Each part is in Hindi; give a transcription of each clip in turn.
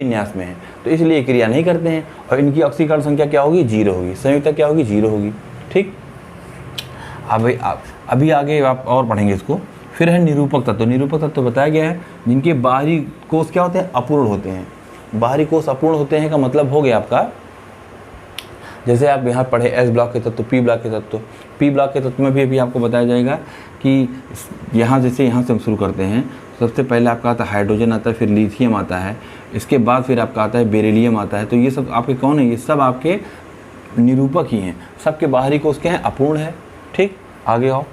विन्यास में है, तो इसलिए क्रिया नहीं करते हैं और इनकी ऑक्सीकरण संख्या क्या होगी, 0 होगी, संयुक्ता क्या होगी, 0 होगी। ठीक, अभी आगे आप और पढ़ेंगे इसको। फिर है निरूपक तत्व। निरूपक तत्व बताया गया है जिनके बाहरी कोष क्या होते हैं, अपूर्ण होते हैं। बाहरी कोष अपूर्ण होते हैं का मतलब हो गया आपका, जैसे आप यहाँ पढ़े एस ब्लॉक के तत्व, पी ब्लॉक के तत्व। पी ब्लॉक के तत्व में भी अभी आपको बताया जाएगा कि यहाँ जैसे यहाँ से हम शुरू करते हैं, सबसे पहले आपका आता है हाइड्रोजन आता है, फिर लिथियम आता है, इसके बाद फिर आपका आता है बेरिलियम आता है। तो ये सब आपके कौन है, ये सब आपके निरूपक ही हैं। सबके बाहरी कोष क्या है, अपूर्ण है। ठीक, आगे आओ,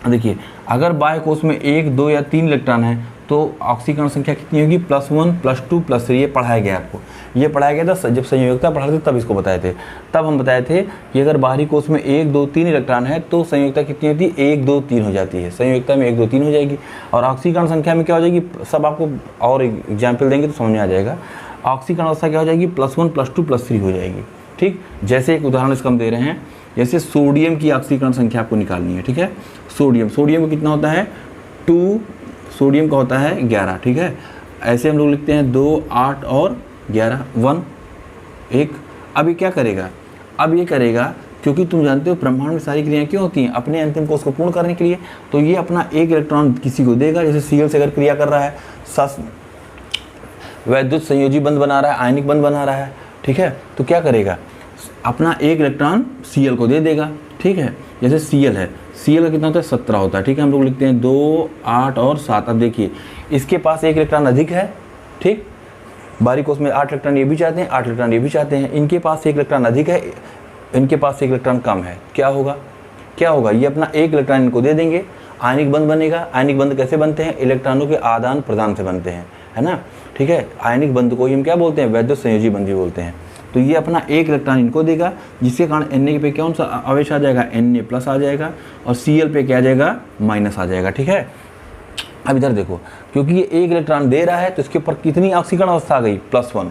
देखिए अगर बाह्य कोष में 1, 2 या 3 इलेक्ट्रॉन है तो ऑक्सीकरण संख्या कितनी होगी, +1, +2, +3। ये पढ़ाया गया आपको, ये पढ़ाया गया था जब संयोजकता पढ़ाते थे तब इसको बताए थे। तब हम बताए थे कि अगर बाहरी कोष में 1, 2, 3 इलेक्ट्रॉन है तो संयोजकता कितनी होती है, 1, 2, 3 हो जाती है। संयोजकता में 1, 2, 3 हो जाएगी। और ऑक्सीकरण संख्या में क्या हो जाएगी, सब आपको और एग्जाम्पल देंगे तो समझ में आ जाएगा। ऑक्सीकरण अवस्था क्या हो जाएगी, +1, +2, +3 हो जाएगी। ठीक, जैसे एक उदाहरण इसका हम दे रहे हैं, जैसे सोडियम की ऑक्सीकरण संख्या आपको निकालनी है। ठीक है, सोडियम का कितना होता है, 2, सोडियम का होता है 11। ठीक है, ऐसे हम लोग लिखते हैं 2, 8 और 11, 1, 1। अब ये क्या करेगा, अब ये करेगा, क्योंकि तुम जानते हो ब्रह्मांड में सारी क्रियाएं क्यों होती हैं, अपने अंतिम कोष को पूर्ण करने के लिए। तो ये अपना एक इलेक्ट्रॉन किसी को देगा, जैसे Cl से अगर क्रिया कर रहा है, वैद्युत संयोजी बंध बना रहा है, आयनिक बंध बना रहा है। ठीक है, तो क्या करेगा, अपना एक इलेक्ट्रॉन Cl को दे देगा। ठीक है, जैसे Cl है, Cl का कितना होता है, 17 होता है। ठीक है, हम लोग लिखते हैं 2, 8 और 7। अब देखिए इसके पास एक इलेक्ट्रॉन अधिक है। ठीक, बाहरी कोष में 8 इलेक्ट्रॉन ये भी चाहते हैं, 8 इलेक्ट्रॉन ये भी चाहते हैं। इनके पास एक इलेक्ट्रॉन अधिक है, इनके पास एक इलेक्ट्रॉन कम है। क्या होगा, क्या होगा, ये अपना एक इलेक्ट्रॉन इनको दे देंगे, आयनिक बंध बनेगा। आयनिक बंध कैसे बनते हैं, इलेक्ट्रॉनों के आदान प्रदान से बनते हैं, है ना। ठीक है, आयनिक बंध को हम क्या बोलते हैं, वैद्युत संयोजी बंध भी बोलते हैं। तो ये अपना एक इलेक्ट्रॉन इनको देगा, जिसके कारण Na पे कौन सा आवेश आ जाएगा, Na+ आ जाएगा, और Cl पे क्या आ जाएगा, माइनस आ जाएगा। ठीक है, अब इधर देखो, क्योंकि ये एक इलेक्ट्रॉन दे रहा है तो इसके ऊपर कितनी ऑक्सीकरण अवस्था आ गई, +1,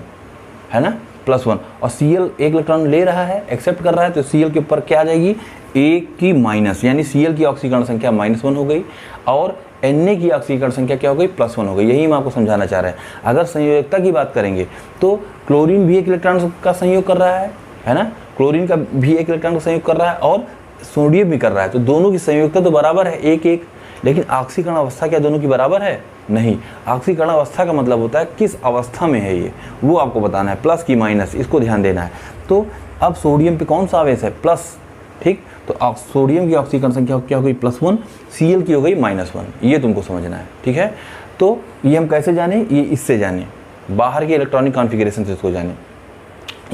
है ना, +1। और Cl एक इलेक्ट्रॉन ले रहा है, एक्सेप्ट कर रहा है, तो Cl के ऊपर क्या आ जाएगी, 1 की माइनस, यानी Cl की ऑक्सीकरण संख्या -1 हो गई, और Na की ऑक्सीकरण संख्या क्या हो गई, +1 हो गई। यही हम आपको समझाना चाह रहे हैं। अगर संयोजकता की बात करेंगे तो क्लोरीन भी एक इलेक्ट्रॉन का संयोग कर रहा है ना, क्लोरीन का भी एक इलेक्ट्रॉन का संयोग कर रहा है, और सोडियम भी कर रहा है। तो दोनों की संयोजकता तो बराबर है, 1-1, लेकिन ऑक्सीकरण अवस्था क्या दोनों की बराबर है, नहीं। ऑक्सीकरण अवस्था का मतलब होता है किस अवस्था में है ये, वो आपको बताना है, प्लस की माइनस, इसको ध्यान देना है। तो अब सोडियम पे कौन सा आवेश है, प्लस। ठीक, तो सोडियम की ऑक्सीकरण संख्या क्या हो गई, +1, Cl की हो गई -1। ये तुमको समझना है। ठीक है, तो ये हम कैसे जाने, ये इससे जाने, बाहर के इलेक्ट्रॉनिक कॉन्फ़िगरेशन से इसको जाने,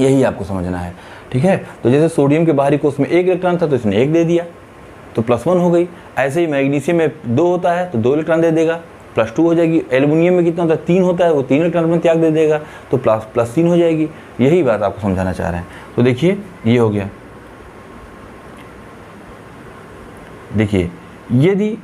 यही आपको समझना है। ठीक है, तो जैसे सोडियम के बाहरी कोष में 1 इलेक्ट्रॉन था तो इसने 1 दे दिया, तो +1 हो गई। ऐसे ही मैग्नीशियम में 2 होता है तो 2 इलेक्ट्रॉन दे देगा, +2 हो जाएगी। एल्युमिनियम में कितना होता है, 3 होता है, वो 3 इलेक्ट्रॉन में त्याग दे देगा, तो +3 हो जाएगी। यही बात आपको समझाना चाह रहे हैं। तो देखिए ये हो गया। देखिए यदि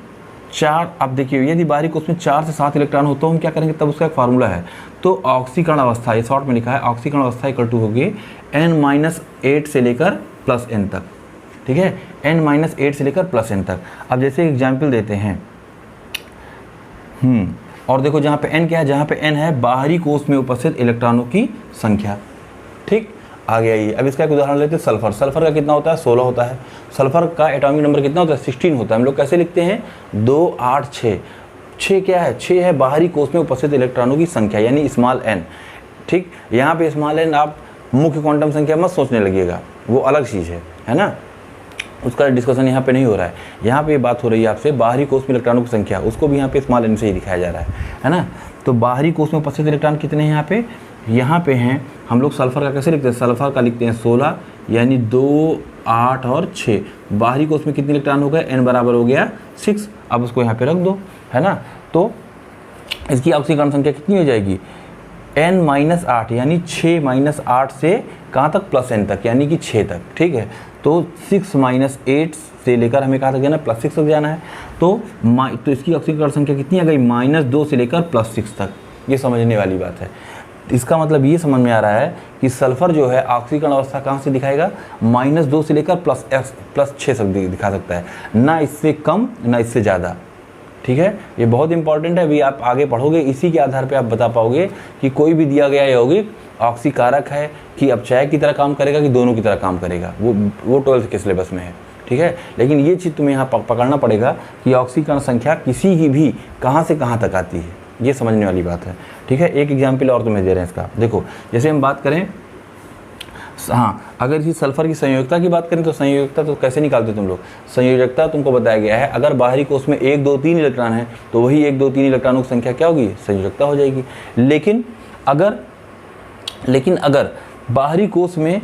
4, अब देखिए यदि बाहरी कोष में 4 से 7 इलेक्ट्रॉन हो तो हम क्या करेंगे, तब उसका एक फार्मूला है। तो ऑक्सीकरण अवस्था, ये शॉर्ट में लिखा है, ऑक्सीकरण अवस्था = होगी n-8 से लेकर +n तक। ठीक है, n-8 से लेकर +n तक। अब जैसे एग्जाम्पल देते हैं, और देखो जहाँ पे n क्या है, जहाँ पे n है बाहरी कोष में उपस्थित इलेक्ट्रॉनों की संख्या। ठीक, आगे आइए, अब इसका एक उदाहरण लेते हैं, सल्फर। सल्फर का कितना होता है, 16 होता है। सल्फर का एटॉमिक नंबर कितना होता है, 16 होता है। हम लोग कैसे लिखते हैं, 2, 8, 6। 6 क्या है, 6 है बाहरी कोष में उपस्थित इलेक्ट्रॉनों की संख्या, यानी स्मॉल n। ठीक, यहाँ पे स्मॉल n आप मुख्य क्वांटम संख्या मत सोचने लगिएगा, वो अलग चीज़ है ना, उसका डिस्कशन यहाँ पे नहीं हो रहा है। यहाँ पे बात हो रही है आपसे बाहरी कोष में इलेक्ट्रॉनों की संख्या, उसको भी यहाँ पे स्मॉल n से ही दिखाया जा रहा है ना। तो बाहरी कोष में उपस्थित इलेक्ट्रॉन कितने हैं, यहाँ पे हैं। हम लोग सल्फर का कैसे लिखते हैं, सल्फर का लिखते हैं 16, यानी 2, 8 और 6। बाहरी कोष में कितने इलेक्ट्रॉन हो गए, n बराबर हो गया 6। अब उसको यहाँ पे रख दो, है ना। तो इसकी ऑक्सीकरण संख्या कितनी हो जाएगी, n-8, यानी 6 - 8 से कहाँ तक, +n तक, यानी कि 6 तक। ठीक है, तो 6 - 8 से लेकर हमें कहाँ तक जाना है, +6 तक जाना है। तो इसकी ऑक्सीकरण संख्या कितनी आ गई, -2 से लेकर +6 तक। ये समझने वाली बात है। इसका मतलब ये समझ में आ रहा है कि सल्फर जो है ऑक्सीकरण अवस्था कहाँ से दिखाएगा, -2 से लेकर +6 तक दिखा सकता है, ना इससे कम ना इससे ज़्यादा। ठीक है, ये बहुत इंपॉर्टेंट है। अभी आप आगे पढ़ोगे, इसी के आधार पे आप बता पाओगे कि कोई भी दिया गया यौगिक ऑक्सीकारक है कि अपचायक की तरह काम करेगा कि दोनों की तरह काम करेगा, वो 12th के सिलेबस में है। ठीक है, लेकिन ये चीज़ तुम्हें यहाँ पकड़ना पड़ेगा कि ऑक्सीकरण संख्या किसी की भी कहाँ से कहाँ तक आती है, ये समझने वाली बात है। ठीक है, एक एग्जाम्पल और तुम्हें दे रहे हैं इसका। देखो, जैसे हम बात करें, हाँ, अगर इसी सल्फर की संयोजकता की बात करें तो संयोजकता तो कैसे निकालते हो तुम लोग? संयोजकता तुमको बताया गया है, अगर बाहरी कोष में 1 2 3 इलेक्ट्रॉन है तो वही 1 2 3 इलेक्ट्रॉनों की संख्या क्या होगी? संयोजकता हो जाएगी। लेकिन अगर बाहरी कोष में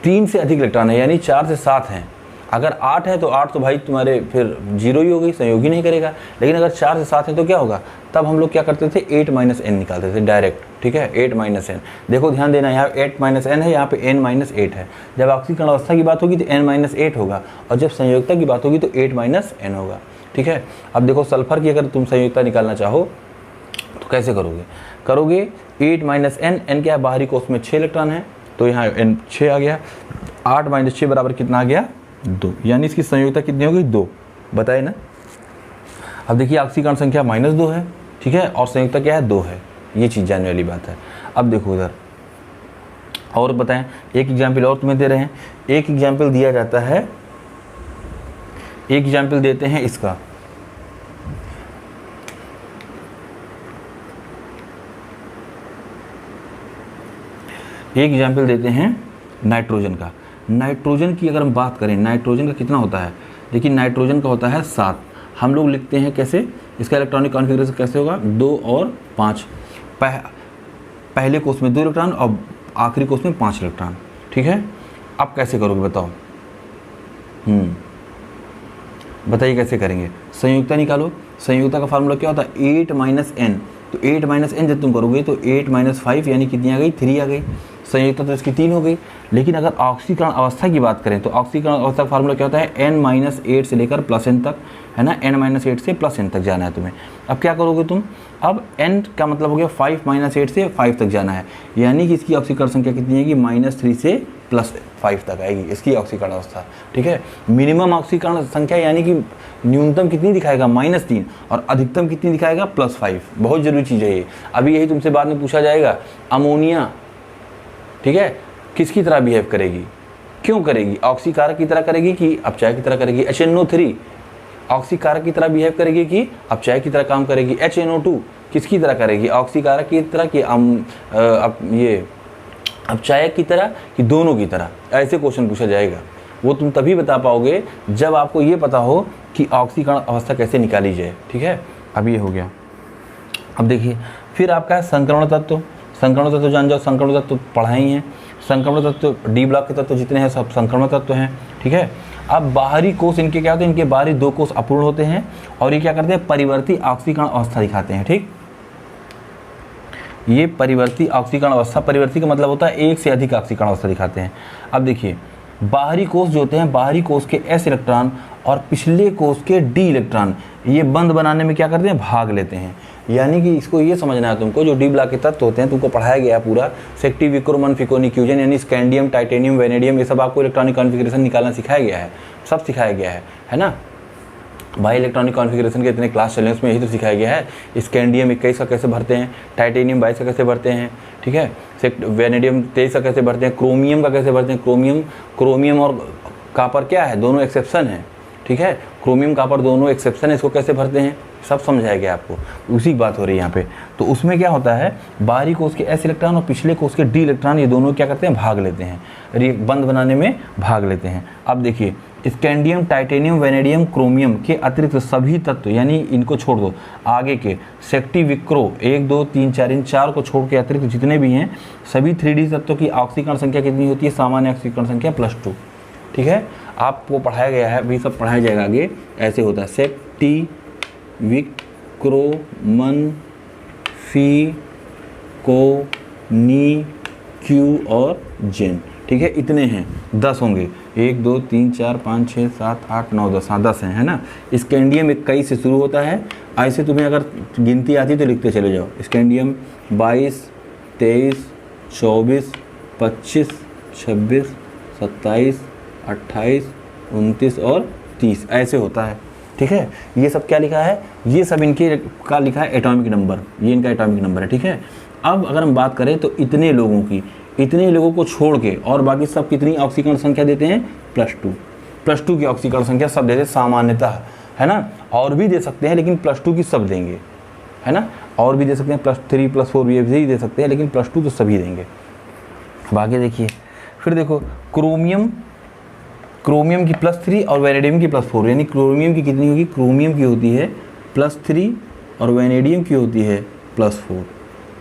3 से अधिक इलेक्ट्रॉन है, यानी 4 से 7 हैं, अगर 8 है तो 8 तो भाई तुम्हारे फिर 0 ही हो गई, संयोग ही नहीं करेगा। लेकिन अगर 4 से 7 है तो क्या होगा? तब हम लोग क्या करते थे? 8 - n निकालते थे डायरेक्ट। ठीक है, 8 - n। देखो ध्यान देना, यहाँ 8 - n है, यहाँ पे n - 8 है। जब ऑक्सीकरण अवस्था की बात होगी तो n - 8 होगा, और जब संयोजकता की बात होगी तो 8 - n होगा। ठीक है, अब देखो सल्फर की अगर तुम संयोजकता निकालना चाहो तो कैसे करोगे? 8 - n क्या है? बाहरी कोष में 6 इलेक्ट्रॉन है तो यहाँ n 6 आ गया। 8 - 6 बराबर कितना आ गया? 2, यानी इसकी संयोजकता कितनी होगी? 2, बताए ना। अब देखिए ऑक्सीकरण संख्या -2 है, ठीक है, और संयोजकता क्या है? 2 है। ये चीज़ जानने वाली बात है। अब देखो इधर और बताएं, एक एग्जाम्पल और तुम्हें दे रहे हैं। एक एग्जाम्पल दिया जाता है, एक एग्जाम्पल देते हैं इसका। एक एग्जाम्पल देते हैं नाइट्रोजन का। नाइट्रोजन की अगर हम बात करें, नाइट्रोजन का कितना होता है? देखिए नाइट्रोजन का होता है 7। हम लोग लिखते हैं कैसे? इसका इलेक्ट्रॉनिक कॉन्फ़िगरेशन कैसे होगा? 2 और 5। पहले कोष में 2 इलेक्ट्रॉन और आखिरी कोष में 5 इलेक्ट्रॉन। ठीक है, अब कैसे करोगे बताओ? बताइए कैसे करेंगे? संयुक्ता निकालो। संयुक्ता का फार्मूला क्या होता है? 8 - n। तो 8 - n जब तुम करोगे तो 8 - 5 यानी कितनी आ गई? 3 आ गई। संयुक्ता तो इसकी 3 हो गई। लेकिन अगर ऑक्सीकरण अवस्था की बात करें तो ऑक्सीकरण अवस्था का फार्मूला क्या होता है? n - 8 से लेकर +n तक, है ना। n - 8 से +n तक जाना है तुम्हें। अब क्या करोगे तुम? अब n का मतलब हो गया 5 - 8 से 5 तक जाना है, यानी कि इसकी ऑक्सीकरण संख्या कितनी आएगी? -3 से +5 तक आएगी इसकी ऑक्सीकरण अवस्था। ठीक है, मिनिमम ऑक्सीकरण संख्या यानी कि न्यूनतम कितनी दिखाएगा? -3, और अधिकतम कितनी दिखाएगा? +5। बहुत जरूरी चीज़ है ये। अभी यही तुमसे बाद में पूछा जाएगा, अमोनिया, ठीक है, किसकी तरह बिहेव करेगी? क्यों करेगी? ऑक्सीकारक की तरह करेगी कि अपचायक की तरह करेगी? HNO3 ऑक्सीकारक की तरह बिहेव करेगी कि अपचायक की तरह काम करेगी? HNO2 किसकी तरह करेगी? ऑक्सीकारक की तरह कि ये अपचायक की तरह कि दोनों की तरह? ऐसे क्वेश्चन पूछा जाएगा। वो तुम तभी बता पाओगे जब आपको ये पता हो कि ऑक्सीकरण अवस्था कैसे निकाली जाए। ठीक है, अब ये हो गया। अब देखिए फिर आपका है संक्रमण तत्व। संक्रमण तत्व जान जाओ, संक्रमण तत्व पढ़ा ही है। संक्रमण तत्व डी ब्लॉक के तत्व जितने हैं सब संक्रमण तत्व हैं। ठीक है, अब बाहरी कोष इनके क्या होते हैं? इनके बाहरी 2 कोष अपूर्ण होते हैं और ये क्या करते हैं? परिवर्ती ऑक्सीकरण अवस्था दिखाते हैं। ठीक, ये परिवर्ती ऑक्सीकरण अवस्था, परिवर्ती का मतलब होता है एक से अधिक ऑक्सीकरण अवस्था दिखाते हैं। अब देखिए बाहरी कोष जो होते हैं, बाहरी कोष के S इलेक्ट्रॉन और पिछले कोष के D इलेक्ट्रॉन ये बंध बनाने में क्या करते हैं? भाग लेते हैं। यानी कि इसको ये समझना है तुमको, जो डी ब्लॉक के तत्व होते हैं तुमको पढ़ाया गया है पूरा, सेक्टिव, विक्रोमन, फिकोनिक्यूजन, यानी स्कैंडियम, टाइटेनियम, वेनेडियम, ये सब आपको इलेक्ट्रॉनिक कॉन्फ़िगरेशन निकालना सिखाया गया है, सब सिखाया गया है ना। भाई इलेक्ट्रॉनिक कॉन्फ़िगरेशन के इतने क्लास चले उसमें यही तो सिखाया गया है। स्कैंडियम 21 का कैसे भरते हैं, टाइटेनियम 22 का कैसे भरते हैं, ठीक है, वेनेडियम 23 का कैसे भरते हैं, क्रोमियम का कैसे भरते हैं। क्रोमियम और कापर क्या है? दोनों एक्सेप्शन है। ठीक है, क्रोमियम कापर दोनों एक्सेप्शन है, इसको कैसे भरते हैं सब समझाया गया आपको, उसी की बात हो रही है यहाँ पे। तो उसमें क्या होता है? बाहरी कोष के S इलेक्ट्रॉन और पिछले कोष के D इलेक्ट्रॉन ये दोनों क्या करते हैं? भाग लेते हैं, बंध बनाने में भाग लेते हैं। अब देखिए स्कैंडियम, टाइटेनियम, वेनेडियम, क्रोमियम के अतिरिक्त सभी तत्व, यानी इनको छोड़ दो, आगे के सेक्टिव, विक्रो 1 2 3 4, इन 4 को छोड़ के अतिरिक्त जितने भी हैं सभी 3D तत्वों की ऑक्सीकरण संख्या कितनी होती है? सामान्य ऑक्सीकरण संख्या +2। ठीक है, आपको पढ़ाया गया है, अभी सब पढ़ाया जाएगा आगे। ऐसे होता है सेक्टिव, विक्रोमन, फिको, नी, क्यू और जेन। ठीक है, इतने हैं, 10 होंगे। 1 2 3 4 5 6 7 8 9 10, हाँ 10 हैं, है ना। स्कैंडियम 21 से शुरू होता है। ऐसे तुम्हें अगर गिनती आती तो लिखते चले जाओ। स्कैंडियम 22 23 24 25 26 27 28 29 और 30, ऐसे होता है। ठीक है। ये सब क्या लिखा है, ये सब इनके का लिखा है एटॉमिक नंबर, ये इनका एटॉमिक नंबर है, ठीक है। अब अगर हम बात करें तो इतने लोगों की, इतने लोगों को छोड़ के और बाकी सब कितनी ऑक्सीकरण संख्या देते हैं, +2 की ऑक्सीकरण संख्या सब देते हैं सामान्यतः, है ना। और भी दे सकते हैं लेकिन +2 की सब देंगे, है ना। और भी दे सकते हैं +3 +4 भी दे सकते हैं, लेकिन +2 तो सभी देंगे। अब आगे देखिए, फिर देखो क्रोमियम की +3 और वैनेडियम की +4, यानी क्रोमियम की कितनी होगी, क्रोमियम की होती है +3 और वैनेडियम की होती है +4,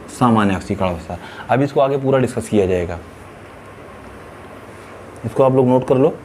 सामान्य ऑक्सीकरण अवस्था। अब इसको आगे पूरा डिस्कस किया जाएगा, इसको आप लोग नोट कर लो।